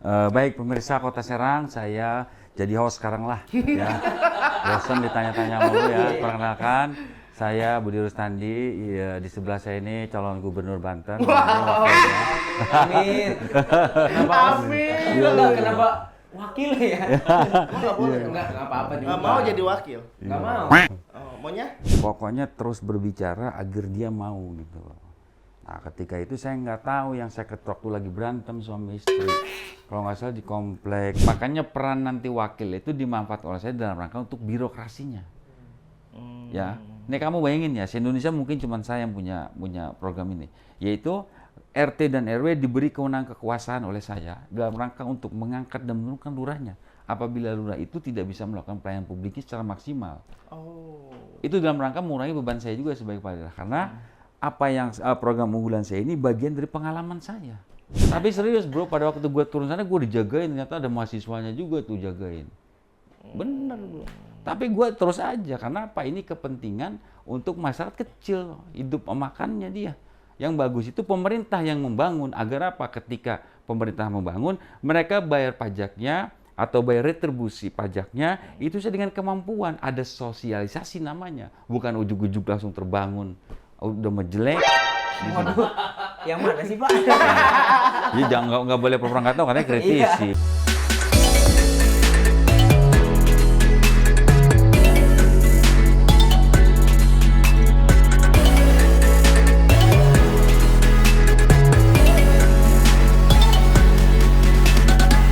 Baik pemirsa Kota Serang, saya jadi host sekarang lah ya. Bosan ditanya-tanya mulu ya. Perkenalkan, saya Budi Rustandi. Di sebelah saya ini calon gubernur Banten. Amin. Kenapa? Amin. Kenapa wakil ya? Emang nggak boleh? Enggak apa-apa juga. Nggak mau jadi wakil? Nggak mau. Oh, maunya? Pokoknya terus berbicara agar dia mau gitu loh. Nah ketika itu saya nggak tahu yang saya ketok tuh lagi berantem suami istri. Kalau nggak salah di komplek. Makanya peran nanti wakil itu dimanfaatkan oleh saya dalam rangka untuk birokrasinya. Ya, ini kamu bayangin ya, se-Indonesia mungkin cuma saya yang punya program ini. Yaitu RT dan RW diberi kewenangan kekuasaan oleh saya dalam rangka untuk mengangkat dan menurunkan lurahnya. Apabila lurah itu tidak bisa melakukan pelayanan publiknya secara maksimal. Oh. Itu dalam rangka mengurangi beban saya juga sebagai kepala daerah. Karena apa yang program unggulan saya ini bagian dari pengalaman saya. Tapi serius bro, pada waktu gue turun sana gue dijagain, ternyata ada mahasiswanya juga tuh jagain. Bener bro. Tapi gue terus aja, karena apa? Ini kepentingan untuk masyarakat kecil, hidup makannya dia. Yang bagus itu pemerintah yang membangun, agar apa? Ketika pemerintah membangun, mereka bayar pajaknya, atau bayar retribusi pajaknya, itu sesuai dengan kemampuan. Ada sosialisasi namanya, bukan ujuk-ujuk langsung terbangun. Udah menjelek. Waduh, yang mana sih Pak? Jadi jangan nggak boleh pura-pura nggak tahu, katanya kritisi.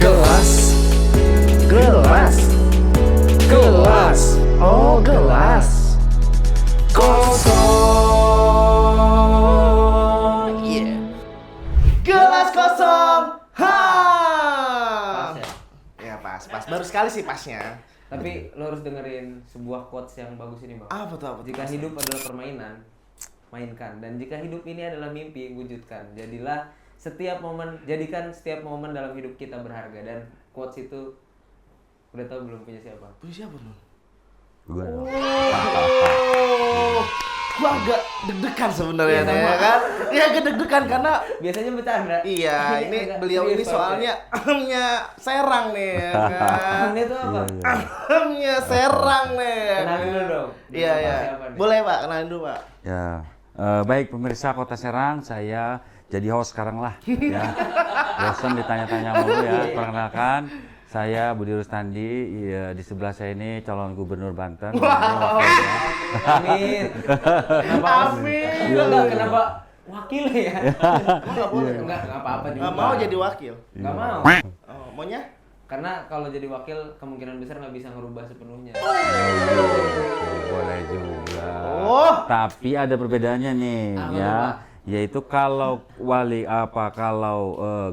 Gelas. Gelas. Gelas. Oh, gelas. Kosong. Yeah. Gelas kosong. Ha. Pas ya? Ya pas. Baru sekali sih pasnya. Tapi lo harus dengerin sebuah quotes yang bagus ini Bang. Apa tuh? Jika hidup adalah permainan, mainkan. Dan jika hidup ini adalah mimpi, wujudkan. Jadikan setiap momen dalam hidup kita berharga. Dan quotes itu udah tahu belum punya siapa? Punya siapa lu? Gua dong. Oh, gua agak deg-degan sebenarnya, Iya, sama. ya kan? Iya, agak deg-degan karena Biasanya bercanda. iya, ini agak beliau ini serius soalnya ahamnya Serang nih, ya kan? Ini tuh apa? Ahamnya Serang nih. ya Kenalin kan? dulu dong. Iya, iya. Siapa nih? Boleh, Pak, kenalin dulu, Pak. Ya, baik pemirsa Kota Serang, saya jadi host sekarang lah ya. Bosan ditanya-tanya mulu ya. Perkenalkan, saya Budi Rustandi. Di sebelah saya ini calon gubernur Banten. Amin. Kenapa? Amin. Kenapa wakil ya? Emang nggak boleh? Enggak apa-apa juga. Nggak mau jadi wakil? Nggak mau. Oh, maunya? Karena kalau jadi wakil kemungkinan besar nggak bisa ngerubah sepenuhnya. Boleh juga. Oh. Tapi ada perbedaannya nih Apa ya. tuh, Pak? Yaitu kalau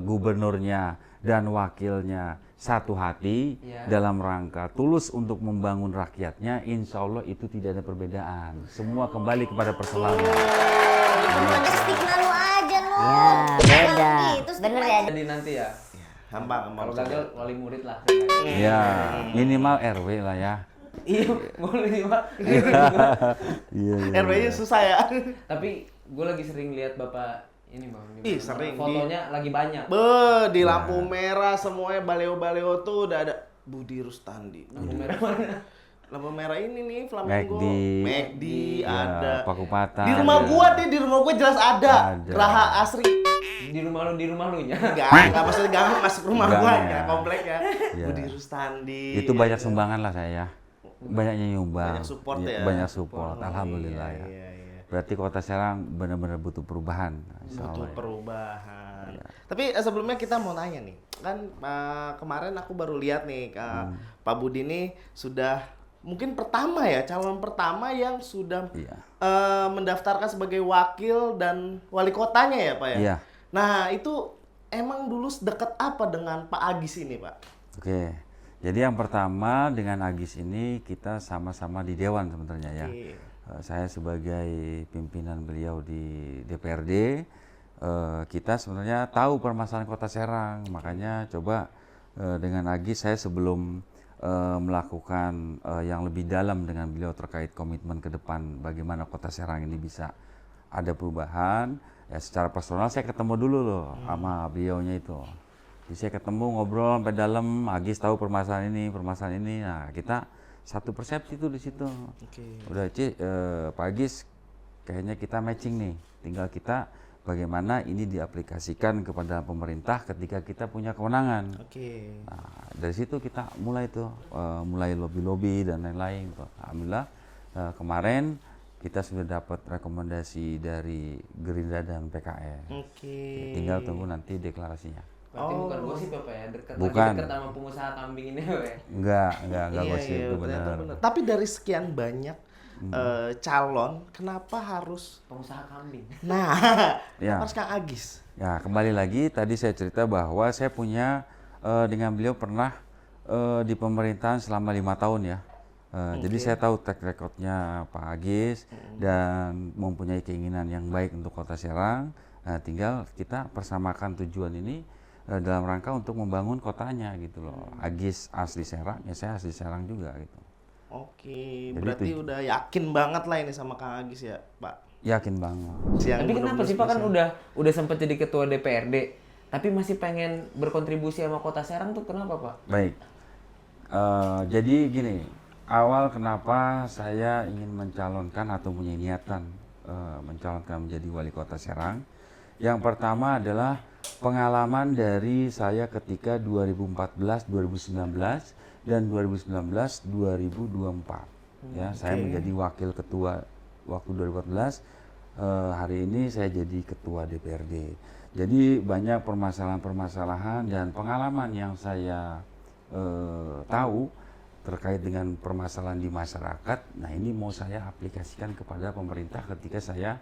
gubernurnya dan wakilnya satu hati Iya. dalam rangka tulus untuk membangun rakyatnya, insya Allah itu tidak ada perbedaan. Semua kembali kepada persoalan. Namanya stigma lu aja lu. Ya, beda. Gitu, Bener stigma. ya. Jadi nanti ya. Gampang. Kalau gagal wali murid lah. Ya, minimal RW lah ya. Iya, boleh sih Pak. Iya. RW-nya susah ya. Tapi gue lagi sering lihat Bapak ini Bang. di Ih, mana sering. Fotonya lagi banyak. Di lampu merah semuanya baleo-baleo tuh udah ada Budi Rustandi. Lampu merah mana? Lampu merah ini nih Flamingo. McD, McD ya, ada. Pakupatan. Di rumah gua nih, di rumah gua jelas ada. Ada. Geraha Asri. Di rumah lu nya. Enggak maksudnya gang masuk rumah gua Gangnya. ya, komplek ya. Iya. Budi Rustandi. Itu banyak sumbangan lah saya. Banyaknya nyumbang. Banyak support Ya, ya. banyak support. Alhamdulillah ya. Iya. Berarti Kota Serang benar-benar butuh perubahan. Insya Butuh Allah ya. perubahan. Tapi sebelumnya kita mau nanya nih, kan kemarin aku baru lihat nih Pak Budi ini sudah mungkin calon pertama yang sudah Iya. mendaftarkan sebagai wakil dan wali kotanya ya Pak ya. Iya. Nah itu emang dulu dekat apa dengan Pak Agis ini Pak? Oke. Jadi yang pertama dengan Agis ini kita sama-sama di Dewan sebenarnya ya. Iya. Saya sebagai pimpinan beliau di DPRD, kita sebenarnya tahu permasalahan Kota Serang, makanya coba dengan Agis saya sebelum melakukan yang lebih dalam dengan beliau terkait komitmen ke depan bagaimana Kota Serang ini bisa ada perubahan, ya secara personal saya ketemu dulu loh sama beliaunya itu. Jadi saya ketemu ngobrol sampai dalam, Agis tahu permasalahan ini. Nah, kita satu persepsi tuh di situ. Oke. Udah Pak Agis, kayaknya kita matching nih. Tinggal kita bagaimana ini diaplikasikan kepada pemerintah ketika kita punya kewenangan. Oke. Nah, dari situ kita mulai tuh, mulai lobby-lobby dan lain-lain. Alhamdulillah kemarin kita sudah dapat rekomendasi dari Gerindra dan PKS. Oke. Tinggal tunggu nanti deklarasinya. Berarti bukan gosip ya Pak ya, Bukan. dekat sama pengusaha kambing ini Pak ya. Enggak Iya, gosip, iya, itu ternyata benar. benar. Tapi dari sekian banyak calon, kenapa harus Pengusaha kambing. nah Ya. harus Kang Agis? Ya, kembali lagi tadi saya cerita bahwa saya punya dengan beliau pernah di pemerintahan selama 5 tahun ya. Jadi saya tahu track recordnya Pak Agis dan mempunyai keinginan yang baik untuk Kota Serang. Nah, tinggal kita persamakan tujuan ini dalam rangka untuk membangun kotanya gitu loh. Agis asli Serang, ya saya asli Serang juga gitu. Oke, Jadi berarti itu- udah yakin banget lah ini sama Kang Agis ya, Pak. Yakin banget. Yang Tapi kenapa bener-bener sih Pak kan spesial. udah sempat jadi ketua DPRD, tapi masih pengen berkontribusi sama Kota Serang tuh kenapa Pak? Baik. Jadi gini, awal kenapa saya ingin mencalonkan atau punya niatan mencalonkan menjadi wali kota Serang. Yang pertama adalah pengalaman dari saya ketika 2014, 2019 dan 2019, 2024. Ya, saya menjadi wakil ketua waktu 2014. Hari ini saya jadi ketua DPRD. Jadi banyak permasalahan-permasalahan dan pengalaman yang saya tahu terkait dengan permasalahan di masyarakat. Nah, ini mau saya aplikasikan kepada pemerintah ketika saya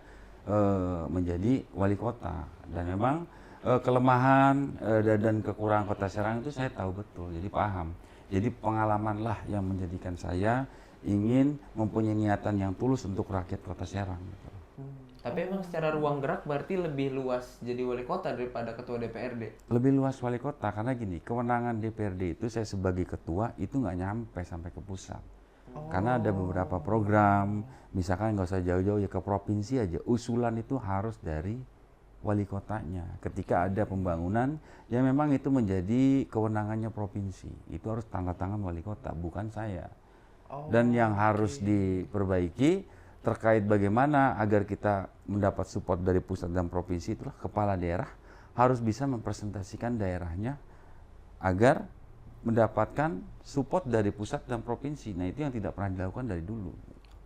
menjadi wali kota. Dan memang kelemahan dan kekurangan Kota Serang itu saya tahu betul, jadi paham. Jadi pengalamanlah yang menjadikan saya ingin mempunyai niatan yang tulus untuk rakyat Kota Serang. Gitu. Tapi emang secara ruang gerak berarti lebih luas jadi wali kota daripada ketua DPRD. Lebih luas wali kota karena gini, kewenangan DPRD itu saya sebagai ketua itu nggak nyampe sampai ke pusat. Karena ada beberapa program, misalkan nggak usah jauh-jauh ya ke provinsi aja, usulan itu harus dari wali kotanya. Ketika ada pembangunan, ya memang itu menjadi kewenangannya provinsi. Itu harus tanda tangan wali kota, bukan saya. Dan yang harus diperbaiki terkait bagaimana agar kita mendapat support dari pusat dan provinsi, itulah kepala daerah harus bisa mempresentasikan daerahnya agar mendapatkan support dari pusat dan provinsi. Nah, itu yang tidak pernah dilakukan dari dulu.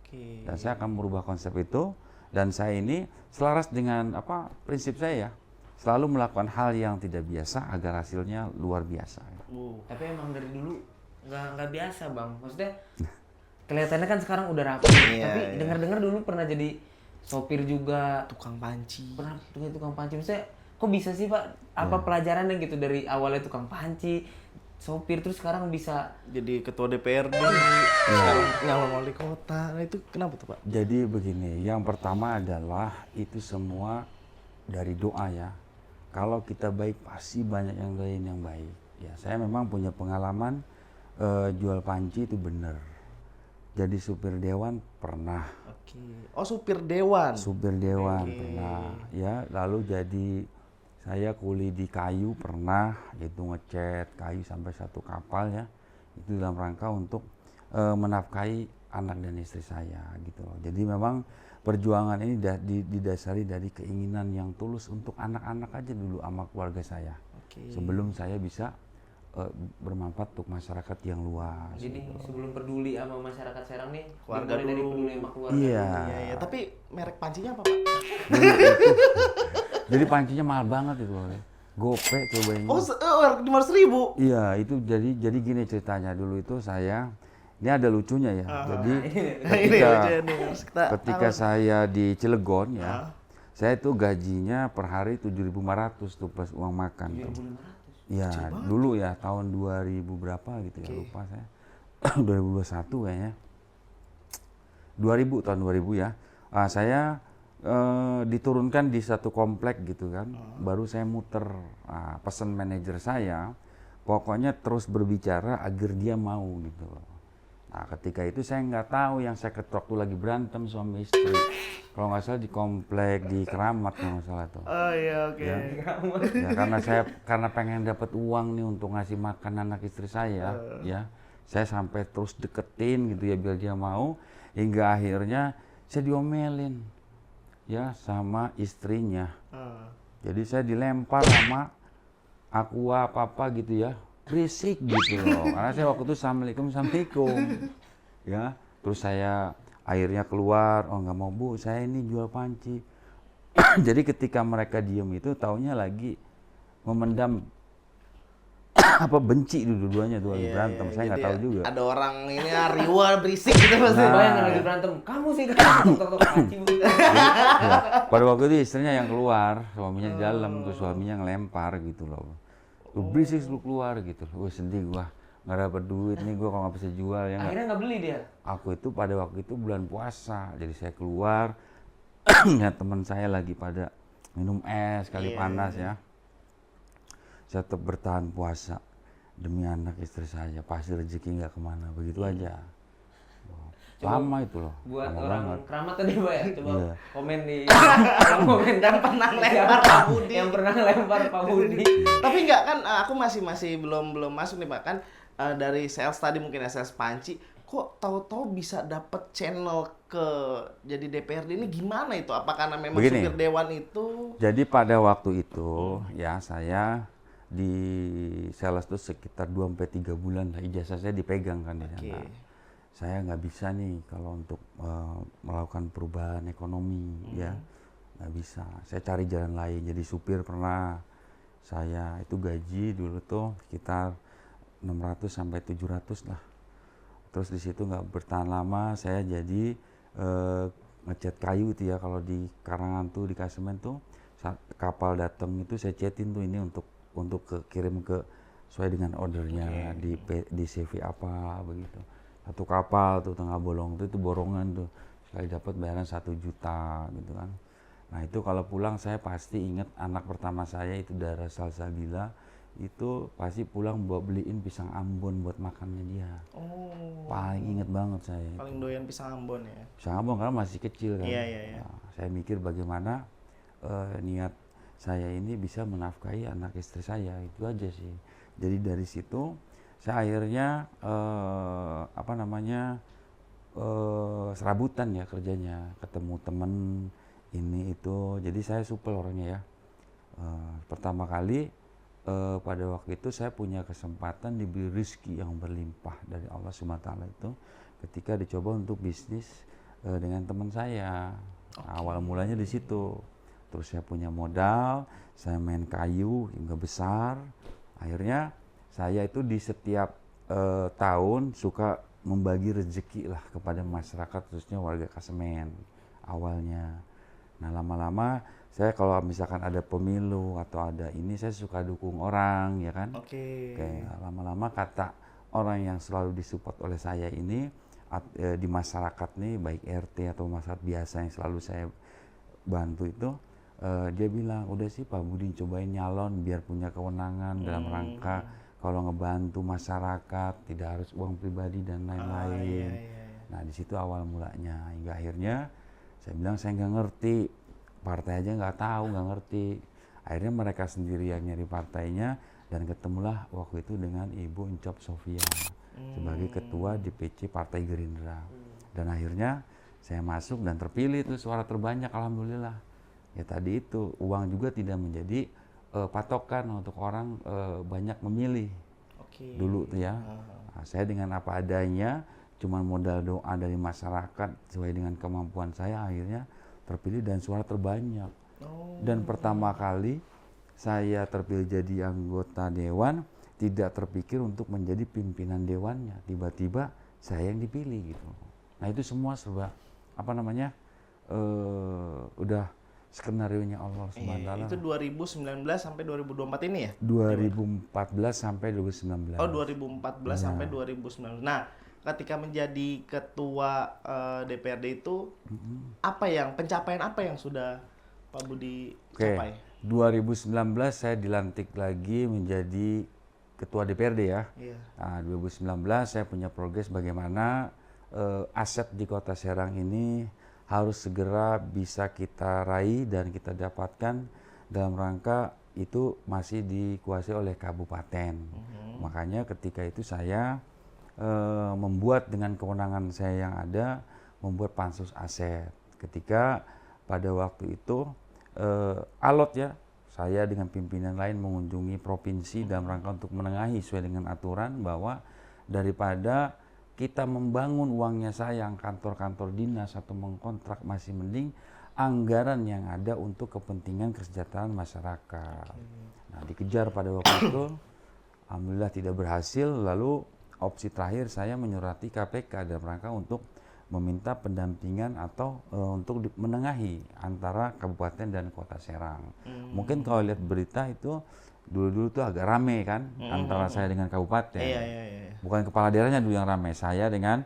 Oke. Dan saya akan merubah konsep itu, dan saya ini selaras dengan prinsip saya, selalu melakukan hal yang tidak biasa agar hasilnya luar biasa. Tapi emang dari dulu nggak biasa Bang. Maksudnya kelihatannya kan sekarang udah rapi. Iya, Tapi iya. dengar-dengar dulu pernah jadi sopir juga. Tukang panci. Pernah jadi tukang panci. Maksudnya kok bisa sih Pak? Apa pelajarannya gitu dari awalnya tukang panci, sopir terus sekarang bisa Jadi ketua DPRD, sekarang nyalon wali kota. Nah, itu kenapa tuh, Pak? Jadi begini, yang pertama adalah itu semua dari doa ya. Kalau kita baik pasti banyak yang lain yang baik. Ya, saya memang punya pengalaman jual panci itu benar. Jadi supir dewan pernah, Oke. Oh, supir dewan. supir dewan pernah, ya. Lalu jadi saya kuli di kayu pernah, itu ngecat kayu sampai satu kapal ya. Itu dalam rangka untuk menafkahi anak dan istri saya gitu loh. Jadi memang perjuangan ini didasari dari keinginan yang tulus untuk anak-anak aja dulu sama keluarga saya. Oke. Sebelum saya bisa bermanfaat untuk masyarakat yang luas. jadi sebelum peduli sama masyarakat Serang nih, Keluarga dimulai dari dulu. peduli sama keluarga. Iya. Iya, iya. Tapi merek pancinya apa, Pak? Dulu itu, jadi pancinya mahal banget itu loh. Gope cobain. Oh, 500.000. Iya, itu jadi gini ceritanya. Dulu itu saya, ini ada lucunya ya. Jadi Ini ketika aja nih, harus kita ketika tahu. saya di Cilegon ya, saya itu gajinya per hari 7.500 tuh plus uang makan tuh. 7.500. Iya, dulu ya tahun 2000 berapa gitu ya, lupa saya. 2021 kayaknya. 2000 tahun 2000 ya. Saya diturunkan di satu komplek gitu kan. Baru saya muter pesan manajer saya, pokoknya terus berbicara agar dia mau gitu loh. Nah, ketika itu saya nggak tahu yang saya ketok tuh lagi berantem suami istri. Kalau nggak salah di komplek di Keramat kalau nggak salah tuh. Oh iya, oke. Ya. Ya karena pengen dapat uang nih untuk ngasih makan anak istri saya, ya. Saya sampai terus deketin gitu ya biar dia mau, hingga akhirnya saya diomelin ya sama istrinya. Jadi saya dilempar sama aqua apa gitu ya, berisik gitu loh. Karena saya waktu itu assalamualaikum ya. Terus saya akhirnya keluar, oh nggak mau Bu, saya ini jual panci. Jadi ketika mereka diem itu taunya lagi memendam benci dua-duanya tuh lagi berantem. Saya nggak tahu juga. Ada orang ini riwa berisik gitu pasti. Bayangin lagi berantem, kamu sih kan tok panci Bu. Ya, pada waktu itu istrinya yang keluar, suaminya di dalam, terus suaminya ngelempar gitu loh. Lu berisik lu keluar gitu. Wah sedih gua, nggak dapet duit nih gua kalau nggak bisa jual ya. Akhirnya nggak beli dia. Aku itu pada waktu itu bulan puasa, jadi saya keluar, lihat teman saya lagi pada minum es kali panas ya. Saya tetap bertahan puasa demi anak istri saya, pasti rezeki nggak kemana, begitu aja. Lama itu loh. Buat lama orang banget. Keramat tadi Pak ya, coba Iya. komen di kolom komentar Pernah lempar Pak Budi. yang pernah lempar Pak Budi. Tapi enggak kan, aku masih belum masuk nih Pak kan, dari sales tadi mungkin ya, sales panci, kok tahu-tahu bisa dapet channel ke jadi DPRD ini gimana itu? Apa karena memang Begini. supir dewan itu? Jadi pada waktu itu ya saya di sales tuh sekitar 2-3 bulan lah, ijazah saya dipegang kan di sana. Saya nggak bisa nih kalau untuk melakukan perubahan ekonomi ya, nggak bisa. Saya cari jalan lain. Jadi supir pernah, saya itu gaji dulu tuh sekitar 600 sampai 700 lah. Terus di situ nggak bertahan lama, saya jadi ngecat kayu itu ya, kalau di Karangan tuh di Kasemen tuh saat kapal datang itu saya catin tuh ini untuk kirim ke sesuai dengan ordernya di CV apa begitu. Satu kapal tuh tengah bolong tuh itu borongan tuh sekali dapat bayaran 1 juta gitu kan. Nah itu kalau pulang saya pasti ingat anak pertama saya itu Dara Salsabila, itu pasti pulang bawa beliin pisang Ambon buat makannya dia. Paling inget banget saya. Paling doyan pisang Ambon ya. Pisang Ambon karena masih kecil kan. Iya. Nah, saya mikir bagaimana niat saya ini bisa menafkahi anak istri saya, itu aja sih. Jadi dari situ saya akhirnya serabutan ya kerjanya, ketemu temen ini itu. Jadi saya supel orangnya ya. Pertama kali pada waktu itu saya punya kesempatan diberi rezeki yang berlimpah dari Allah SWT itu ketika dicoba untuk bisnis dengan teman saya. Nah, awal mulanya di situ. Terus saya punya modal, saya main kayu hingga besar. Akhirnya saya itu di setiap tahun suka membagi rezeki lah kepada masyarakat, khususnya warga Kasemen awalnya. Nah lama-lama saya kalau misalkan ada pemilu atau ada ini, saya suka dukung orang ya kan. Kayak lama-lama kata orang yang selalu disupport oleh saya ini di masyarakat nih, baik RT atau masyarakat biasa yang selalu saya bantu itu, dia bilang udah sih Pak Budi cobain nyalon biar punya kewenangan dalam rangka kalau ngebantu masyarakat, tidak harus uang pribadi dan lain-lain. Nah di situ awal mulanya, hingga akhirnya saya bilang saya nggak ngerti, partai aja nggak tahu, nggak ngerti. Akhirnya mereka sendiri yang nyari partainya, dan ketemulah waktu itu dengan Ibu Encop Sofia sebagai ketua DPC Partai Gerindra. Dan akhirnya saya masuk dan terpilih itu suara terbanyak, alhamdulillah. Ya tadi itu uang juga tidak menjadi patokan untuk orang banyak memilih. Dulu tuh ya. Nah, saya dengan apa adanya, cuman modal doa dari masyarakat sesuai dengan kemampuan saya, akhirnya terpilih dan suara terbanyak. Dan pertama kali saya terpilih jadi anggota dewan, tidak terpikir untuk menjadi pimpinan dewannya. Tiba-tiba saya yang dipilih gitu. Nah itu semua serba udah skenarionya Allah SWT. Itu 2019 sampai 2024 ini ya? 2014 sampai 2019. Oh 2014 sampai 2019. Nah ketika menjadi ketua DPRD itu pencapaian apa yang sudah Pak Budi capai? 2019 saya dilantik lagi menjadi ketua DPRD ya. Iya. Nah, 2019 saya punya progres bagaimana aset di Kota Serang ini harus segera bisa kita raih dan kita dapatkan dalam rangka itu masih dikuasai oleh kabupaten. Makanya ketika itu saya membuat dengan kewenangan saya yang ada, membuat pansus aset. Ketika pada waktu itu alot ya, saya dengan pimpinan lain mengunjungi provinsi dalam rangka untuk menengahi sesuai dengan aturan bahwa daripada kita membangun uangnya sayang kantor-kantor dinas atau mengkontrak, masih mending anggaran yang ada untuk kepentingan kesejahteraan masyarakat. Nah, dikejar pada waktu itu, alhamdulillah tidak berhasil. Lalu opsi terakhir saya menyurati KPK dalam rangka untuk meminta pendampingan atau untuk menengahi antara kabupaten dan Kota Serang. Mungkin kalau lihat berita itu dulu-dulu tuh agak rame kan antara saya dengan kabupaten. Iya. Bukan kepala daerahnya dulu yang rame, saya dengan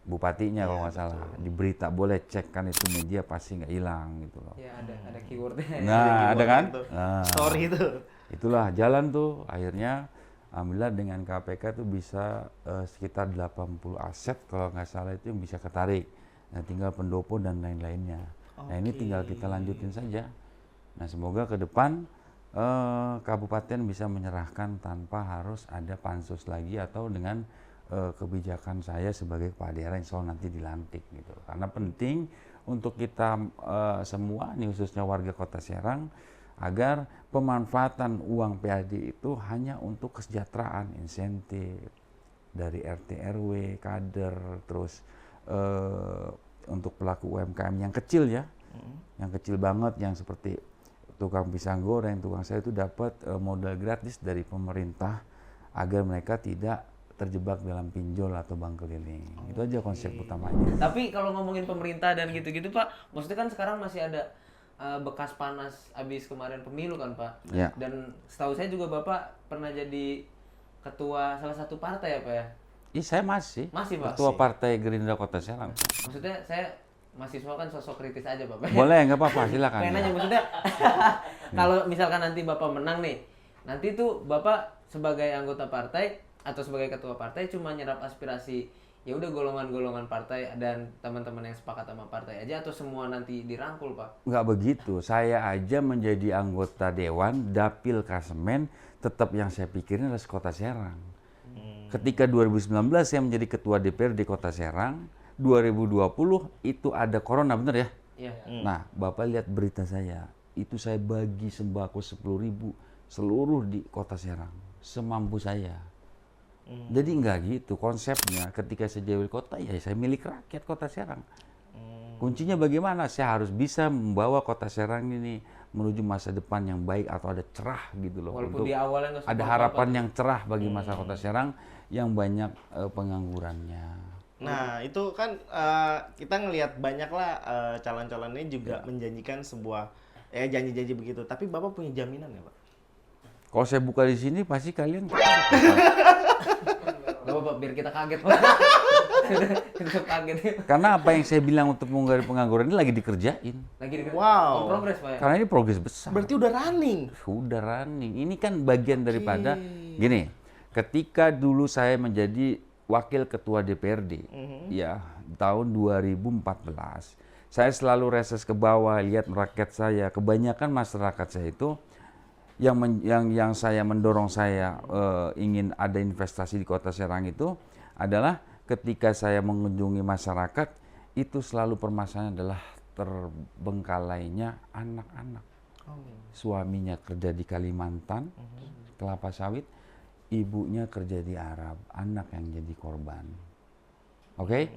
bupatinya kalau nggak salah. Di berita boleh cek kan, itu media pasti nggak hilang gitu loh. Ya ada keywordnya. Nah, ada kan? Itu. Nah, Story itu. itulah jalan tuh. Akhirnya alhamdulillah dengan KPK tuh bisa sekitar 80 aset kalau nggak salah itu yang bisa ketarik. Nah, tinggal pendopo dan lain-lainnya. Nah, ini tinggal kita lanjutin saja. Nah, semoga ke depan kabupaten bisa menyerahkan tanpa harus ada pansus lagi atau dengan kebijakan saya sebagai kepala daerah insya Allah nanti dilantik gitu. Karena penting untuk kita semua, ini khususnya warga Kota Serang, agar pemanfaatan uang PAD itu hanya untuk kesejahteraan, insentif dari RT RW, kader, terus untuk pelaku UMKM yang kecil ya, yang kecil banget, yang seperti tukang pisang goreng, tukang sayur itu dapat modal gratis dari pemerintah agar mereka tidak terjebak dalam pinjol atau bank keliling. Itu aja konsep utamanya. Tapi kalau ngomongin pemerintah dan gitu-gitu Pak, maksudnya kan sekarang masih ada bekas panas abis kemarin pemilu kan Pak. Ya. Dan setahu saya juga Bapak pernah jadi ketua salah satu partai ya Pak ya? Saya masih Masih Pak? ketua Partai Gerindra Kota Serang. Maksudnya saya mahasiswa kan sosok kritis aja Pak. Boleh, nggak apa-apa, silakan. Pengen nanya maksudnya kalau misalkan nanti Bapak menang nih, nanti tuh Bapak sebagai anggota partai atau sebagai ketua partai cuma nyerap aspirasi ya udah golongan-golongan partai dan teman-teman yang sepakat sama partai aja, atau semua nanti dirangkul Pak? Nggak begitu, saya aja menjadi anggota Dewan, Dapil Kasemen, tetap yang saya pikirin adalah Kota Serang. Ketika 2019 saya menjadi ketua DPRD Kota Serang, 2020 itu ada corona, bener ya? Iya. Nah, Bapak lihat berita saya, itu saya bagi sembako 10.000 seluruh di Kota Serang, semampu saya. Jadi enggak gitu konsepnya. Ketika saya jadi wali kota, ya saya milik rakyat Kota Serang. Kuncinya bagaimana? Saya harus bisa membawa Kota Serang ini menuju masa depan yang baik atau ada cerah gitu loh. Walaupun untuk di awalnya nggak ada support harapan Bapak. yang cerah bagi masa Kota Serang yang banyak penganggurannya. Nah, itu kan kita ngelihat banyak lah calon-calon ini juga menjanjikan sebuah janji-janji begitu. Tapi Bapak punya jaminan nggak, Pak? Kalau saya buka di sini pasti kalian Gak apa-apa, biar kita kaget Pak. Kita kaget. karena apa yang saya bilang untuk menghindari pengangguran ini lagi dikerjain. Lagi di Wow. progres Pak ya? Karena ini progres besar. Berarti udah running. Sudah running. Ini kan bagian daripada gini. Ketika dulu saya menjadi wakil ketua DPRD, ya tahun 2014, saya selalu reses ke bawah, lihat rakyat saya. Kebanyakan masyarakat saya itu yang saya mendorong saya ingin ada investasi di Kota Serang itu adalah ketika saya mengunjungi masyarakat itu selalu permasalahannya adalah terbengkalainya anak-anak. Suaminya kerja di Kalimantan, kelapa sawit, ibunya kerja di Arab, anak yang jadi korban. Oke?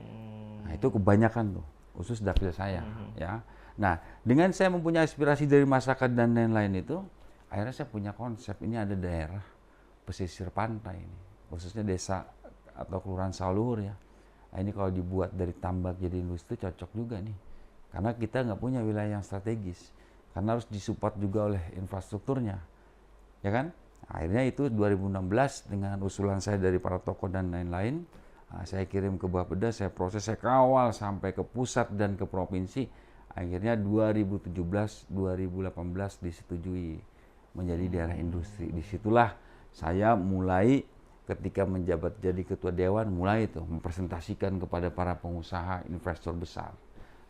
Nah, itu kebanyakan tuh, khusus dapil saya, ya. Nah, dengan saya mempunyai aspirasi dari masyarakat dan lain-lain itu, akhirnya saya punya konsep, ini ada daerah pesisir pantai ini, khususnya desa atau kelurahan Saluhur ya. Nah, ini kalau dibuat dari tambak jadi industri cocok juga nih, karena kita nggak punya wilayah yang strategis, karena harus disupport juga oleh infrastrukturnya, ya kan? Akhirnya itu 2016 dengan usulan saya dari para tokoh dan lain-lain, saya kirim ke Bapeda, saya proses, saya kawal sampai ke pusat dan ke provinsi. Akhirnya 2017-2018 disetujui menjadi daerah industri. Disitulah saya mulai ketika menjabat jadi ketua dewan, mulai itu mempresentasikan kepada para pengusaha investor besar.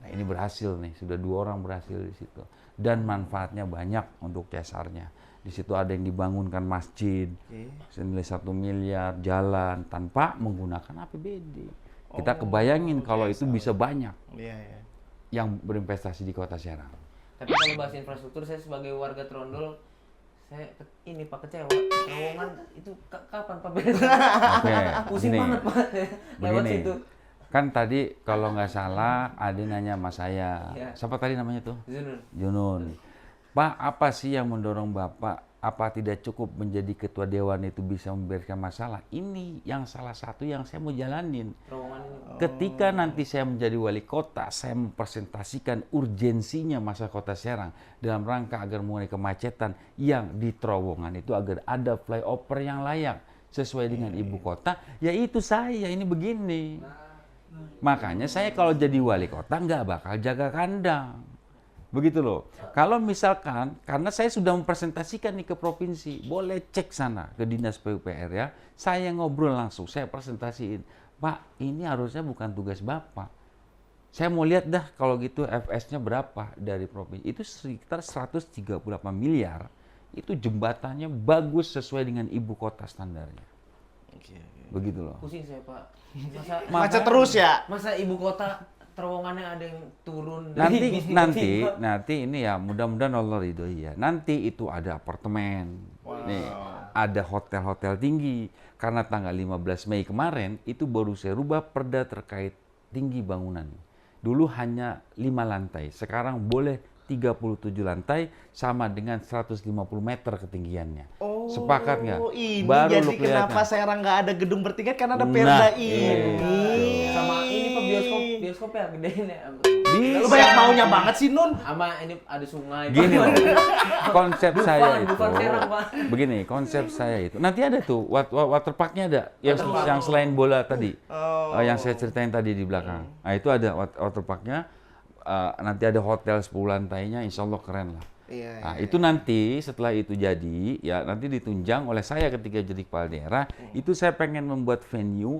Nah, ini berhasil nih, sudah 2 orang berhasil di situ. Dan manfaatnya banyak untuk CSR-nya. Di situ ada yang dibangunkan masjid, senilai 1 miliar, jalan, tanpa menggunakan APBD. Kita kebayangin kalau itu bisa banyak yang berinvestasi di Kota Serang. Tapi kalau bahas infrastruktur, saya sebagai warga Trondol, saya ini Pak kecewa. Terowongan itu kapan Pak beres? Oke, Pusing begini. banget Pak lewat Begini. situ. Kan tadi kalau nggak salah Ade nanya sama saya, Ya. siapa tadi namanya tuh? Zunun. Junun. Pak, apa sih yang mendorong Bapak? Apa tidak cukup menjadi ketua dewan itu bisa membereskan masalah? Ini yang salah satu yang saya mau jalanin. Terowongan ini. Ketika nanti saya menjadi wali kota, saya mempresentasikan urgensinya masa Kota Serang dalam rangka agar mengurangi kemacetan yang di terowongan itu agar ada flyover yang layak sesuai dengan ibu kota. Yaitu saya ini begini. Makanya saya kalau jadi wali kota nggak bakal jaga kandang. Begitu loh. Kalau misalkan, karena saya sudah mempresentasikan nih ke provinsi, boleh cek sana ke Dinas PUPR ya. Saya ngobrol langsung, saya presentasiin. Pak, ini harusnya bukan tugas Bapak. Saya mau lihat dah kalau gitu FS-nya berapa dari provinsi. Itu sekitar 138 miliar. Itu jembatannya bagus sesuai dengan ibu kota standarnya. Begitu loh. Pusing saya Pak. Macet terus ya. Masa ibu kota terowongannya ada yang turun Nanti ini ya mudah-mudahan Allah ridhoi ya. Nanti itu ada apartemen, nih ada hotel-hotel tinggi. Karena tanggal 15 Mei kemarin itu baru saya rubah perda terkait tinggi bangunan. Dulu hanya 5 lantai, sekarang boleh 37 lantai sama dengan 150 meter ketinggiannya. Sepakat nggak? Ini Baru jadi lu kelihatan. kenapa Serang nggak ada gedung bertingkat karena ada perda ini. sama ini Pak bioskopnya gedein ya. Lu banyak maunya banget sih Nun. Sama ini ada sungai. Gini loh, konsep saya itu, Bukan Serang, Pak. begini, konsep saya itu, nanti ada tuh, waterparknya ada, yang selain bola tadi, yang saya ceritain tadi di belakang. Nah itu ada waterparknya, nanti ada hotel 10 lantainya, insya Allah keren lah. Nah, itu nanti setelah itu jadi, ya nanti ditunjang oleh saya ketika jadi kepala daerah, itu saya pengen membuat venue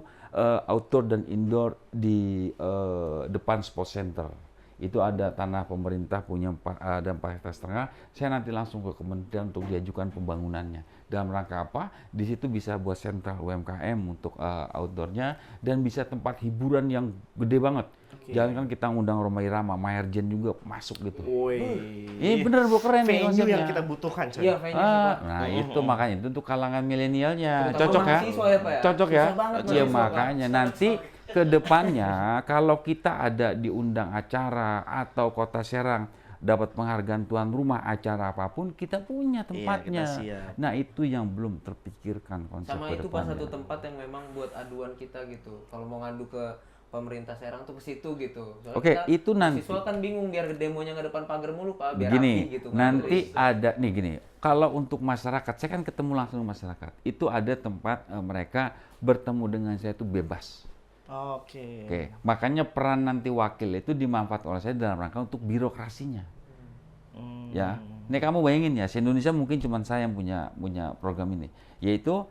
outdoor dan indoor di depan sports center. Itu ada tanah pemerintah punya ada 4,5 hektar. Saya nanti langsung ke kementerian untuk diajukan pembangunannya. Dalam rangka apa? Di situ bisa buat sentral UMKM untuk outdoornya dan bisa tempat hiburan yang gede banget. Jangan kan kita ngundang Rhoma Irama, Maher Jen juga masuk gitu. Ini bener bu keren nih Venue konsepnya. yang kita butuhkan coy. Iya, venue sih, Pak. Nah itu makanya itu untuk kalangan milenialnya Terutama cocok ya, mahasiswa ya, Pak, ya? cocok ya. Susah banget Iya mahasiswa, Pak. makanya nanti ke depannya kalau kita ada diundang acara atau Kota Serang dapat penghargaan tuan rumah acara apapun kita punya tempatnya. kita siap. Nah itu yang belum terpikirkan konsep Sama ke itu Pak depannya. satu tempat yang memang buat aduan kita gitu. Kalau mau ngadu ke pemerintah Serang tuh ke situ gitu. Soalnya Oke, kita itu nanti. Siswa kan bingung biar demonya nggak depan pagar mulu Pak, biar Begini, rapi gitu. nanti Terus. ada nih gini. Kalau untuk masyarakat, saya kan ketemu langsung masyarakat. Itu ada tempat mereka bertemu dengan saya itu bebas. Oke, makanya peran nanti wakil itu dimanfaatkan oleh saya dalam rangka untuk birokrasinya. Ya, ini kamu bayangin ya, se-Indonesia mungkin cuma saya yang punya program ini, yaitu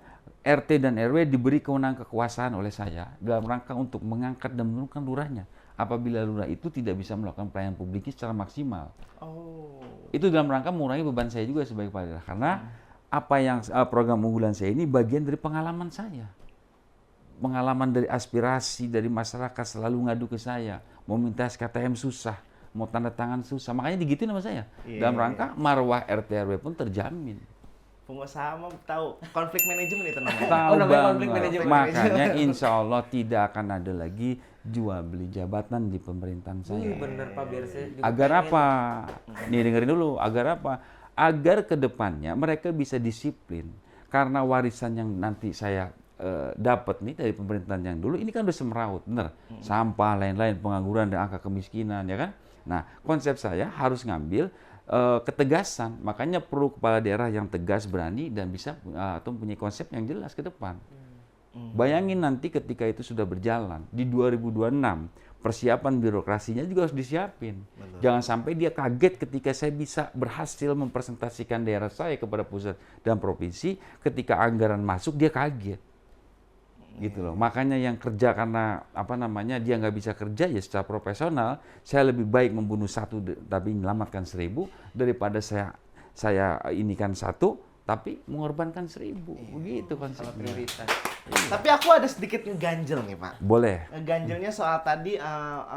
RT dan RW diberi kewenangan kekuasaan oleh saya dalam rangka untuk mengangkat dan menurunkan lurahnya apabila lurah itu tidak bisa melakukan pelayanan publiknya secara maksimal. Itu dalam rangka mengurangi beban saya juga sebagai kepala daerah karena apa yang program unggulan saya ini bagian dari pengalaman saya. Pengalaman dari aspirasi dari masyarakat selalu ngadu ke saya, mau minta SKTM susah, mau tanda tangan susah, makanya digituin sama saya. Dalam rangka marwah RT RW pun terjamin. Pengusaha mau tahu konflik manajemen itu namanya. Tahu namanya konflik banget. manajemen. Makanya insya Allah tidak akan ada lagi jual beli jabatan di pemerintahan saya. Bener Pak, biar saya juga Agar pengen. apa? Nih dengerin dulu. Agar apa? Agar kedepannya mereka bisa disiplin. Karena warisan yang nanti saya dapat nih dari pemerintahan yang dulu ini kan udah semeraut, bener. Sampah, lain-lain, pengangguran dan angka kemiskinan, ya kan? Nah, konsep saya harus ngambil ketegasan. Makanya perlu kepala daerah yang tegas, berani dan bisa atau punya konsep yang jelas ke depan. Bayangin nanti ketika itu sudah berjalan di 2026 persiapan birokrasinya juga harus disiapin. Jangan sampai dia kaget ketika saya bisa berhasil mempresentasikan daerah saya kepada pusat dan provinsi, ketika anggaran masuk dia kaget. Gitu loh. Makanya yang kerja karena dia nggak bisa kerja ya secara profesional, saya lebih baik membunuh satu tapi menyelamatkan 1000 daripada saya inikan satu tapi mengorbankan 1000. Begitu konsepnya. Prioritas. Tapi aku ada sedikit ngeganjel nih Pak. Boleh. Ngeganjelnya soal tadi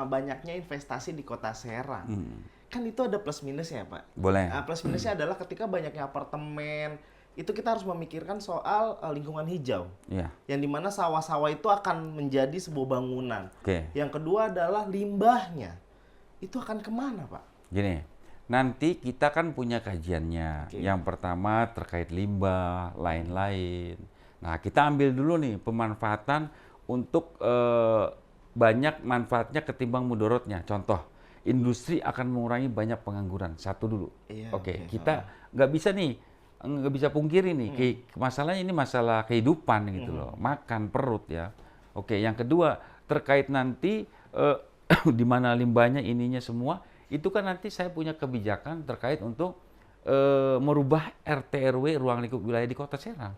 banyaknya investasi di kota Serang. Kan itu ada plus minusnya Pak. Boleh. Plus minusnya adalah ketika banyaknya apartemen, itu kita harus memikirkan soal lingkungan hijau. Iya. Yang dimana sawah-sawah itu akan menjadi sebuah bangunan. Oke. Yang kedua adalah limbahnya. Itu akan kemana Pak? Gini, nanti kita kan punya kajiannya. Oke. Yang pertama terkait limbah, lain-lain. Nah, kita ambil dulu nih pemanfaatan untuk banyak manfaatnya ketimbang mudorotnya. Contoh, industri akan mengurangi banyak pengangguran. Satu dulu. Iya, Oke, oke. kita nggak bisa pungkiri nih. Masalahnya ini masalah kehidupan gitu loh. Makan, perut ya. Oke, yang kedua terkait nanti di mana limbahnya ininya semua, itu kan nanti saya punya kebijakan terkait untuk merubah RT RW ruang lingkup wilayah di Kota Serang.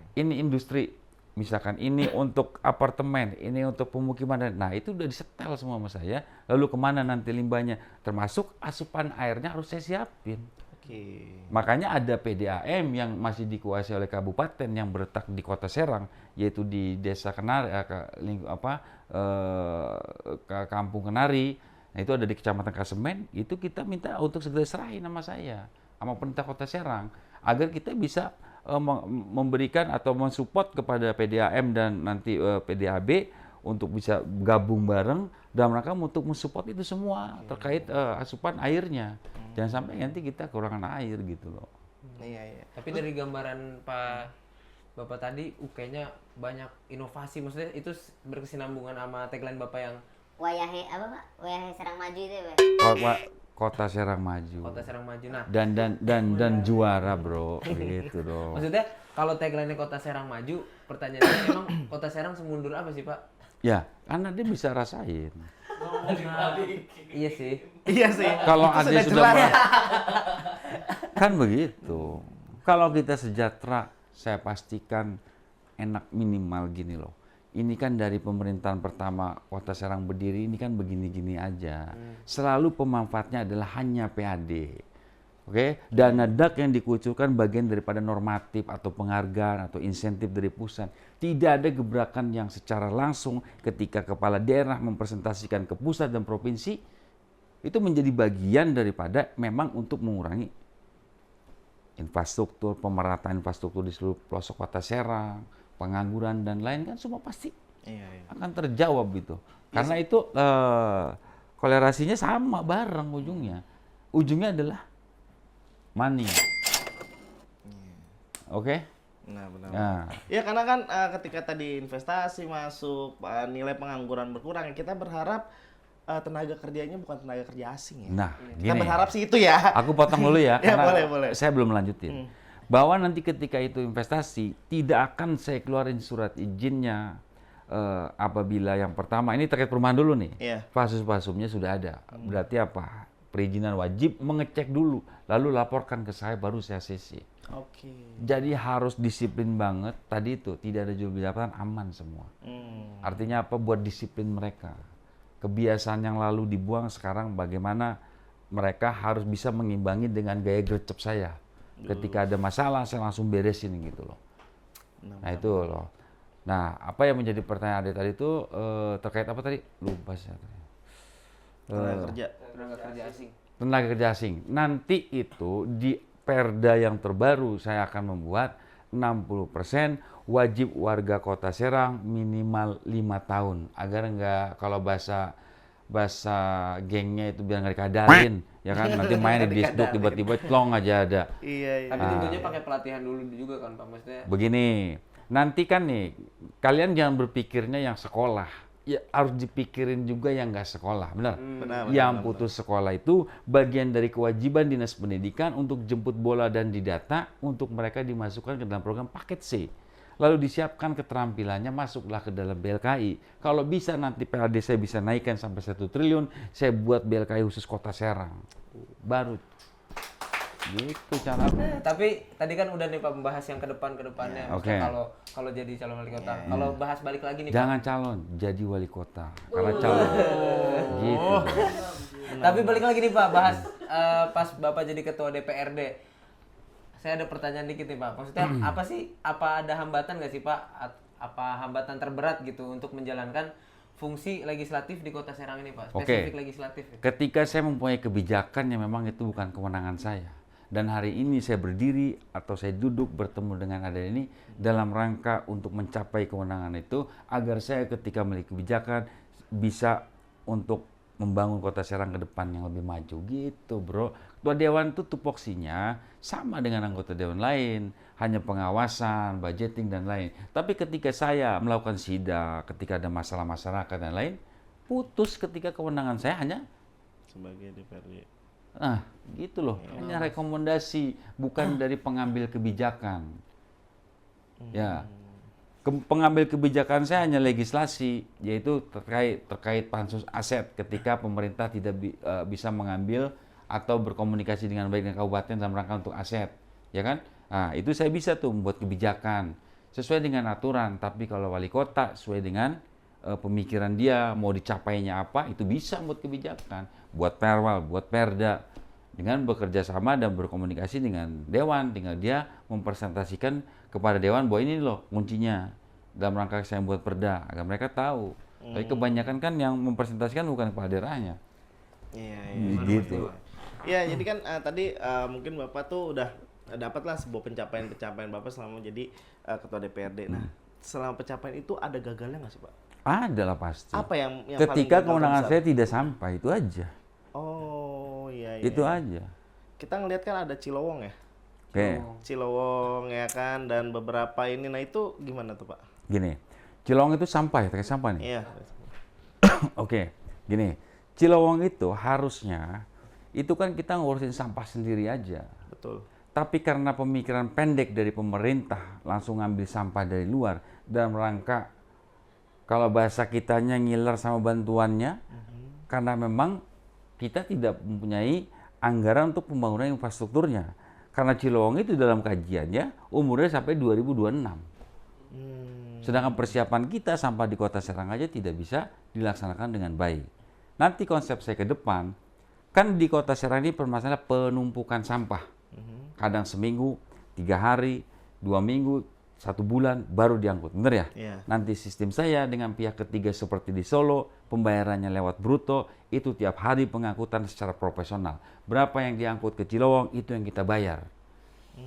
Ini industri, misalkan ini untuk apartemen, ini untuk pemukiman, nah itu udah disetel semua sama saya. Lalu kemana nanti limbahnya? Termasuk asupan airnya harus saya siapin. Oke. Makanya ada PDAM yang masih dikuasai oleh kabupaten yang berletak di Kota Serang, yaitu di Desa Kenari, Kampung Kenari. Nah, itu ada di Kecamatan Kasemen. Itu kita minta untuk segera serahin sama saya, sama pemerintah Kota Serang, agar kita bisa memberikan atau mensupport kepada PDAM dan nanti PDAB untuk bisa gabung bareng dalam rangka untuk mensupport itu semua terkait asupan airnya. Jangan sampai nanti kita kekurangan air gitu loh. Iya. Tapi dari gambaran Bapak tadi, kayaknya banyak inovasi. Maksudnya itu berkesinambungan sama tagline Bapak yang Wayahe apa Pak? Wayahe Serang Maju itu ya Pak? Kota Serang Maju. Kota Serang Maju. Nah, Dan juara, bro. Gitu dong. maksudnya kalau tagline Kota Serang Maju, pertanyaannya memang Kota Serang semundur apa sih Pak? Ya, karena dia bisa rasain. Iya sih. Iya sih. Kalau Itu ada sudah jelas. kan begitu. Kalau kita sejahtera, saya pastikan enak minimal gini loh. Ini kan dari pemerintahan pertama Kota Serang berdiri ini kan begini-gini aja. Selalu pemanfaatnya adalah hanya PAD. Oke, dana DAK yang dikucurkan bagian daripada normatif atau penghargaan atau insentif dari pusat. Tidak ada gebrakan yang secara langsung ketika kepala daerah mempresentasikan ke pusat dan provinsi, itu menjadi bagian daripada memang untuk mengurangi infrastruktur, pemerataan infrastruktur di seluruh pelosok Kota Serang, pengangguran dan lain kan semua pasti akan terjawab gitu. Karena itu kolerasinya sama bareng ujungnya. Ujungnya adalah money. Oke? Nah, benar. Nah, Ya karena kan ketika tadi investasi masuk, nilai pengangguran berkurang, kita berharap tenaga kerjanya bukan tenaga kerja asing ya. nah Kita gini. berharap sih itu ya. Aku potong dulu ya, Ya, karena boleh. saya belum lanjutin. Bahwa nanti ketika itu investasi, tidak akan saya keluarin surat izinnya apabila yang pertama, ini terkait perumahan dulu nih. Iya. Fasum-fasumnya sudah ada. Berarti apa? Perizinan wajib mengecek dulu, lalu laporkan ke saya, baru saya CC. Oke. Jadi harus disiplin banget. Tadi itu tidak ada jual beli jabatan, aman semua. Artinya apa? Buat disiplin mereka. Kebiasaan yang lalu dibuang, sekarang bagaimana mereka harus bisa mengimbangi dengan gaya gercep saya. Ketika ada masalah, saya langsung beresin gitu loh. Nah itu loh. Nah, apa yang menjadi pertanyaan Ade tadi itu terkait apa tadi? Lupa saya. Tenaga kerja. Tenaga kerja asing. Tenaga kerja asing. Nanti itu di Perda yang terbaru saya akan membuat 60% wajib warga Kota Serang minimal 5 tahun agar enggak, kalau bahasa gengnya itu biar nggak dikadarin ya kan, nanti main di disduk tiba-tiba clong aja ada. Iya. Tapi tentunya pakai pelatihan dulu juga kan Pak, maksudnya. Begini, nanti kan nih kalian jangan berpikirnya yang sekolah, ya harus dipikirin juga yang nggak sekolah, benar? Yang putus sekolah itu bagian dari kewajiban Dinas Pendidikan untuk jemput bola dan didata untuk mereka dimasukkan ke dalam program paket C. lalu disiapkan keterampilannya, masuklah ke dalam BLKI. Kalau bisa nanti PAD saya bisa naikkan sampai 1 triliun, saya buat BLKI khusus Kota Serang. Baru. Gitu caranya. Tapi tadi kan udah nih Pak membahas yang ke depannya. Oke. Maksudnya kalau jadi calon wali kota. Kalau bahas balik lagi nih Pak. Jangan calon, jadi wali kota. Karena calon. Gitu. Tapi balik lagi nih Pak, bahas pas Bapak jadi ketua DPRD. Saya ada pertanyaan dikit nih Pak. Maksudnya apa sih? Apa ada hambatan nggak sih Pak? Apa hambatan terberat gitu untuk menjalankan fungsi legislatif di Kota Serang ini Pak? Spesifik legislatif. Gitu. Ketika saya mempunyai kebijakan yang memang itu bukan kewenangan saya. Dan hari ini saya berdiri atau saya duduk bertemu dengan ada ini dalam rangka untuk mencapai kewenangan itu agar saya ketika memiliki kebijakan bisa untuk membangun Kota Serang ke depan yang lebih maju gitu bro. Ketua Dewan itu tupoksinya sama dengan anggota Dewan lain, hanya pengawasan, budgeting dan lain. Tapi ketika saya melakukan sidak, ketika ada masalah masyarakat dan lain, putus ketika kewenangan saya hanya Sebagai DPRD. nah gitu loh, hanya rekomendasi bukan dari pengambil kebijakan. Ya. Pengambil kebijakan saya hanya legislasi, yaitu terkait pansus aset ketika pemerintah tidak bisa mengambil atau berkomunikasi dengan baik dengan kabupaten dalam rangka untuk aset, ya kan? Nah, itu saya bisa tuh membuat kebijakan sesuai dengan aturan. Tapi kalau wali kota sesuai dengan pemikiran dia mau dicapainya apa, itu bisa buat kebijakan, buat perwal, buat perda, dengan bekerja sama dan berkomunikasi dengan dewan. Tinggal dia mempresentasikan kepada dewan bahwa ini loh kuncinya dalam rangka saya buat perda agar mereka tahu. Tapi kebanyakan kan yang mempresentasikan bukan kepada daerahnya. Iya, Gitu. Ya, jadi kan tadi mungkin Bapak tuh udah dapatlah sebuah pencapaian Bapak selama jadi ketua DPRD. Nah, selama pencapaian itu ada gagalnya nggak sih Pak? Ada lah pasti. Apa yang ketika paling kewenangan gagal saya tidak sampai, itu aja. Oh iya. Itu aja. Kita ngelihat kan ada Cilowong ya. Oke. Cilowong ya kan, dan beberapa ini. Nah itu gimana tuh Pak? Gini, Cilowong itu sampah ya, terkait sampah nih. Iya. Oke, gini, Cilowong itu harusnya itu kan kita ngurusin sampah sendiri aja. Betul. Tapi karena pemikiran pendek dari pemerintah, langsung ngambil sampah dari luar dalam rangka kalau bahasa kitanya ngiler sama bantuannya, karena memang kita tidak mempunyai anggaran untuk pembangunan infrastrukturnya. Karena Cilowong itu dalam kajiannya umurnya sampai 2026. Sedangkan persiapan kita sampah di Kota Serang aja tidak bisa dilaksanakan dengan baik. Nanti konsep saya ke depan, kan di Kota Serang ini permasalahan penumpukan sampah. Kadang seminggu, 3 hari, 2 minggu, 1 bulan baru diangkut, bener ya? Iya. Nanti sistem saya dengan pihak ketiga seperti di Solo, pembayarannya lewat bruto, itu tiap hari pengangkutan secara profesional. Berapa yang diangkut ke Cilowong, itu yang kita bayar.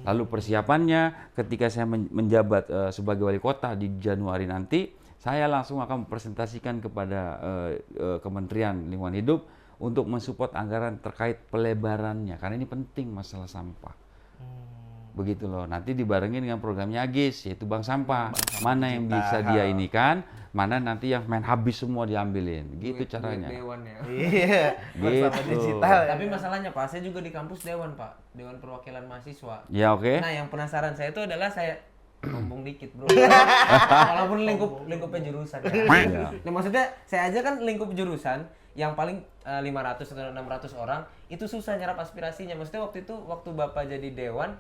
Lalu persiapannya ketika saya menjabat sebagai wali kota di Januari nanti, saya langsung akan mempresentasikan kepada Kementerian Lingkungan Hidup untuk mensupport anggaran terkait pelebarannya, karena ini penting masalah sampah. Begitu loh, nanti dibarengin dengan programnya AGIS, yaitu bank sampah. Mana yang bisa dia ini kan, mana nanti yang main habis semua diambilin. Gitu caranya. Dewan ya. Iya. Bersama Gitu. digital. Tapi masalahnya Pak, saya juga di kampus Dewan Pak, Dewan Perwakilan Mahasiswa. Ya oke. Nah, yang penasaran saya itu adalah saya ngomong dikit bro. Walaupun lingkupnya jurusan. Ya. Iya. Nah, maksudnya saya aja kan lingkup jurusan yang paling 500 atau 600 orang itu susah nyerap aspirasinya. Maksudnya waktu itu waktu Bapak jadi dewan,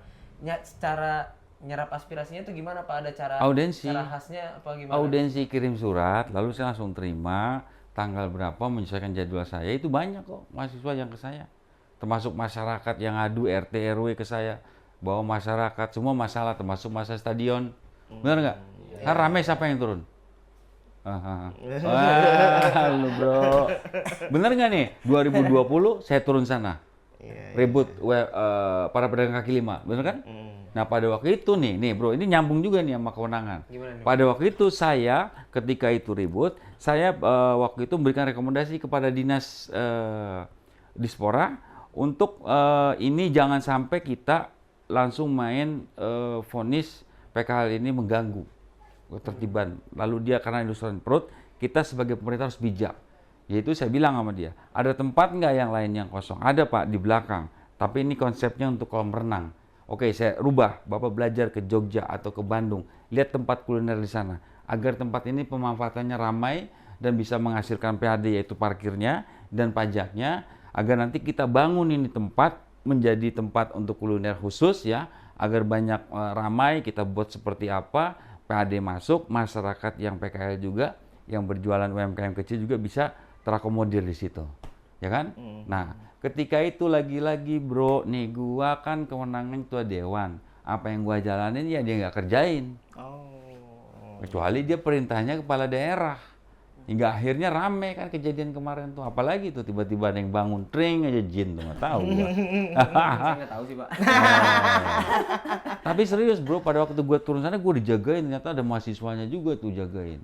cara nyerap aspirasinya itu gimana Pak? Ada cara Audensi. cara khasnya apa gimana? Audensi kirim surat, lalu saya langsung terima tanggal berapa menyesuaikan jadwal saya. Itu banyak kok mahasiswa yang ke saya. Termasuk masyarakat yang adu RT RW ke saya. Bahwa masyarakat semua masalah termasuk masalah stadion. Benar nggak? Kan rame siapa yang turun? Wah, lu bro. Bener nggak nih? 2020 saya turun sana. Ribut para pedagang kaki lima, bener kan? Nah pada waktu itu nih bro, ini nyambung juga nih sama kewenangan. Gimana nih? Pada waktu itu saya, ketika itu ribut, saya waktu itu memberikan rekomendasi kepada dinas Dispora untuk ini jangan sampai kita langsung main vonis PKL ini mengganggu ketertiban. Lalu dia karena industri perut, kita sebagai pemerintah harus bijak. Yaitu saya bilang sama dia, ada tempat nggak yang lain yang kosong? Ada Pak, di belakang. Tapi ini konsepnya untuk kolam renang. oke saya rubah, Bapak belajar ke Jogja atau ke Bandung, lihat tempat kuliner di sana, agar tempat ini pemanfaatannya ramai dan bisa menghasilkan PAD yaitu parkirnya dan pajaknya, agar nanti kita bangun ini tempat menjadi tempat untuk kuliner khusus ya, agar banyak ramai, kita buat seperti apa, PAD masuk, masyarakat yang PKL juga, yang berjualan UMKM kecil juga bisa terakomodir di situ, ya kan? Nah, ketika itu lagi-lagi bro, nih gua kan kewenangan ketua dewan, apa yang gua jalanin ya dia nggak kerjain, kecuali dia perintahnya kepala daerah. Hingga akhirnya rame kan kejadian kemarin tuh, apalagi tuh tiba-tiba ada yang bangun tring aja jin tuh nggak tahu gua. Saya nggak tahu sih Pak. Tapi serius bro, pada waktu gue turun sana gue dijagain, ternyata ada mahasiswanya juga tuh jagain.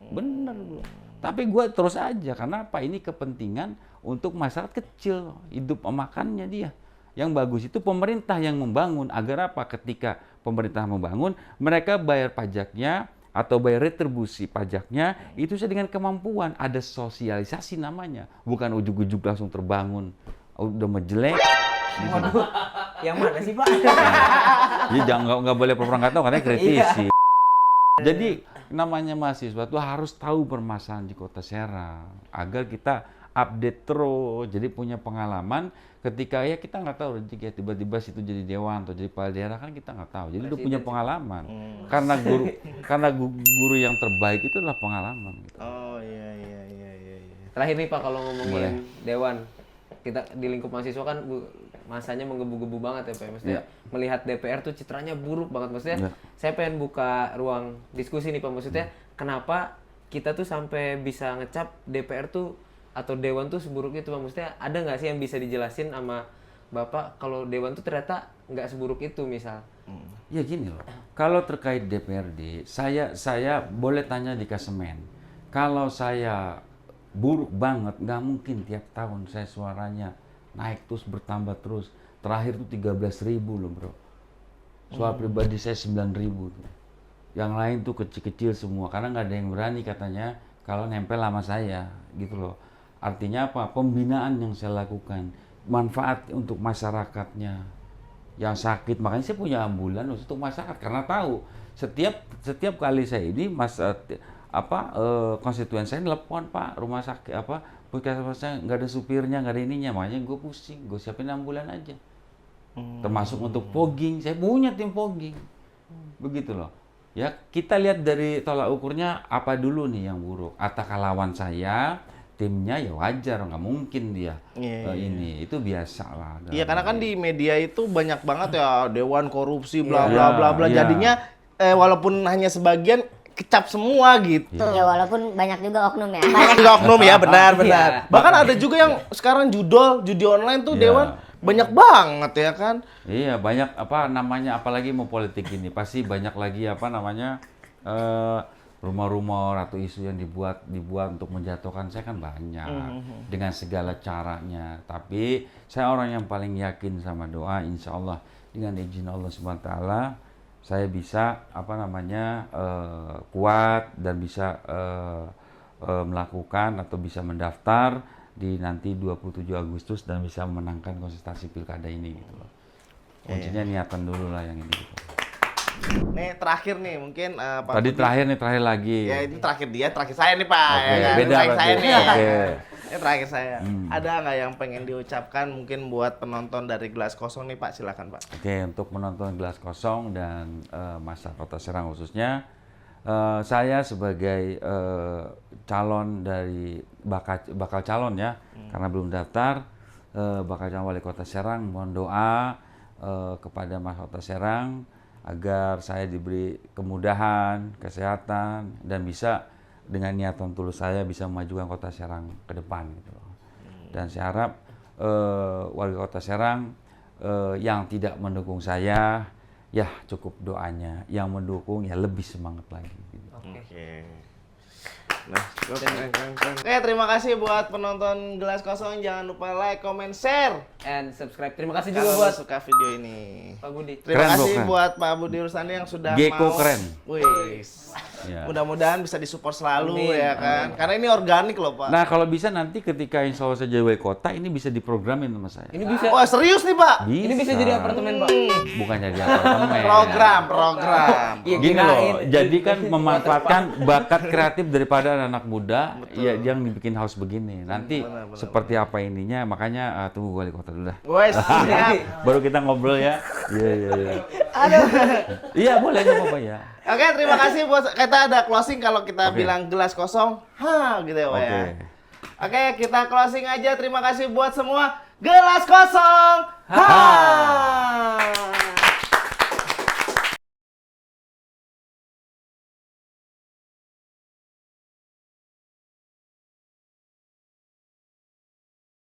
Bener bro. Tapi gue terus aja, karena apa? Ini kepentingan untuk masyarakat kecil, hidup makannya dia. Yang bagus itu pemerintah yang membangun, agar apa? Ketika pemerintah membangun, mereka bayar pajaknya atau bayar retribusi pajaknya itu sesuai dengan kemampuan. Ada sosialisasi namanya, bukan ujuk-ujuk langsung terbangun udah menjelek. Waduh, yang mana sih Pak? Ya jangan nggak boleh pura-pura nggak tahu, karena kritisi. Jadi namanya mahasiswa tuh harus tahu permasalahan di Kota Serang agar kita update terus. Jadi punya pengalaman ketika ya kita nggak tahu rezeki ya, tiba-tiba situ jadi dewan atau jadi kepala daerah kan kita nggak tahu. Jadi udah punya pengalaman. Karena guru yang terbaik itu adalah pengalaman. Gitu. Oh iya. Terakhir nih Pak, kalau ngomongin Boleh. dewan, kita di lingkup mahasiswa kan masanya menggebu-gebu banget ya Pak. Maksudnya melihat DPR tuh citranya buruk banget. Maksudnya saya pengen buka ruang diskusi nih Pak. Maksudnya kenapa kita tuh sampai bisa ngecap DPR tuh atau dewan tuh seburuk itu Pak? Maksudnya ada nggak sih yang bisa dijelasin sama Bapak kalau dewan tuh ternyata nggak seburuk itu misal? Ya gini loh, kalau terkait DPRD, saya boleh tanya di Kasemen. Kalau saya buruk banget, nggak mungkin tiap tahun saya suaranya naik terus bertambah terus. Terakhir tuh 13.000 loh bro. Suara pribadi saya 9.000 tuh. Yang lain tuh kecil-kecil semua, karena nggak ada yang berani katanya kalau nempel sama saya gitu loh. Artinya apa? Pembinaan yang saya lakukan, manfaat untuk masyarakatnya yang sakit. Makanya saya punya ambulan untuk masyarakat, karena tahu setiap kali saya ini konstituen saya telepon, Pak, rumah sakit puskesmas saya nggak ada supirnya, nggak ada ininya, makanya gue pusing, gue siapin ambulan aja. Termasuk untuk fogging, saya punya tim fogging, begitu loh. Ya kita lihat dari tolak ukurnya apa dulu nih yang buruk. Atau lawan saya timnya ya wajar, nggak mungkin dia ini itu biasa lah. Iya, karena kan di media itu banyak banget ya dewan korupsi bla bla bla bla. Jadinya walaupun hanya sebagian kecap semua gitu. Ya walaupun banyak juga oknum ya. Banyak juga oknum ya, benar. Bahkan ada juga yang sekarang judi online tuh dewan banyak banget ya kan. Iya, banyak apalagi mau politik ini pasti banyak lagi rumor-rumor atau isu yang dibuat untuk menjatuhkan saya kan banyak dengan segala caranya. Tapi saya orang yang paling yakin sama doa, insya Allah dengan izin Allah SWT saya bisa kuat dan bisa melakukan atau bisa mendaftar di nanti 27 Agustus dan bisa memenangkan kontestasi pilkada ini gitu loh. Kuncinya niatan dulu lah yang ini gitu. Nih terakhir nih mungkin Pak Tadi Budi. terakhir lagi. Ya itu terakhir saya nih Pak. Oke, Ya, beda terakhir saya berarti. nih. Oke. Ini terakhir saya. Ada nggak yang pengen diucapkan mungkin buat penonton dari Gelas Kosong nih Pak? Silakan Pak. Oke, untuk penonton Gelas Kosong dan masyarakat Kota Serang khususnya, saya sebagai calon dari bakal calon ya, karena belum daftar, bakal calon wali Kota Serang, mohon doa kepada masyarakat Kota Serang agar saya diberi kemudahan, kesehatan, dan bisa dengan niatan tulus saya bisa memajukan Kota Serang ke depan gitu loh. Dan saya harap warga Kota Serang yang tidak mendukung saya ya cukup doanya, yang mendukung ya lebih semangat lagi gitu. Oke. Nah, keren. Oke, terima kasih buat penonton Gelas Kosong. Jangan lupa like, comment, share. And subscribe. Terima kasih juga Kalau buat suka video ini. Pak Budi. Terima Keren, bro, kasih keren. buat Pak Budi Rusandi yang sudah Gecko mau. keren. Wih. Ya. Mudah-mudahan bisa disupport selalu Amin, ya kan. Karena ini organik loh, Pak. Nah, kalau bisa nanti ketika insya Allah saya jadi wali kota, ini bisa diprogramin sama saya. Ini bisa Wah, serius nih, Pak. ini bisa jadi apartemen, Pak. Bukan jadi apartemen. Program. Iya, Gini kirain. loh, jadi kan memanfaatkan bakat kreatif daripada anak muda ya yang dibikin house begini. Nanti seperti apa ininya, makanya tunggu wali kota dulu dah. Wes, siap. Baru kita ngobrol ya. Iya. Aduh. Iya, boleh nggak apa-apa ya. Oke, terima kasih buat kita ada closing kalau kita Oke. bilang gelas kosong. Gitu ya, Pak ya. Oke. Oke, kita closing aja. Terima kasih buat semua. Gelas kosong.